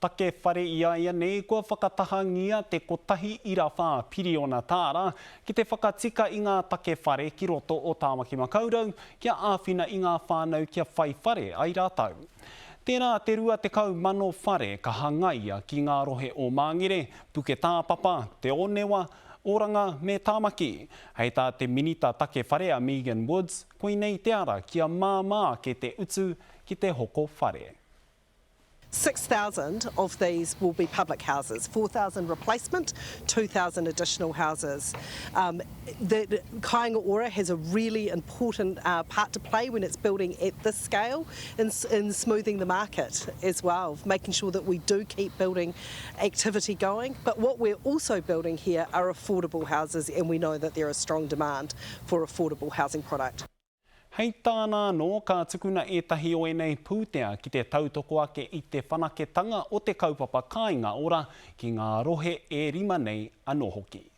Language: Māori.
take whare ia nei kua whakatahangia te kotahi ira wha piriona tāra ki te whakatika i ngā take whare ki roto o Tāmaki Makaurau kia āwhina i ngā whānau kia whai whare ai rātau. Tēnā te rua te kau mano whare ka hangaia ki ngā rohe o Māngere, Puke Tāpapa, Te Onewa, Oranga me Tāmaki. Hei tā te minita take whare a Megan Woods, koe nei te ara kia māmā ke te utu ki te hoko whare. 6,000 of these will be public houses, 4,000 replacement, 2,000 additional houses. The Kāinga Ora has a really important part to play when it's building at this scale in smoothing the market as well, making sure that we do keep building activity going. But what we're also building here are affordable houses, and we know that there is strong demand for affordable housing product. Hei tāna no ka tukuna etahi o enei pūtea ki te tautoko ake i te whanaketanga o te kaupapa Kāinga Ora ki ngā rohe e rima nei anō hoki.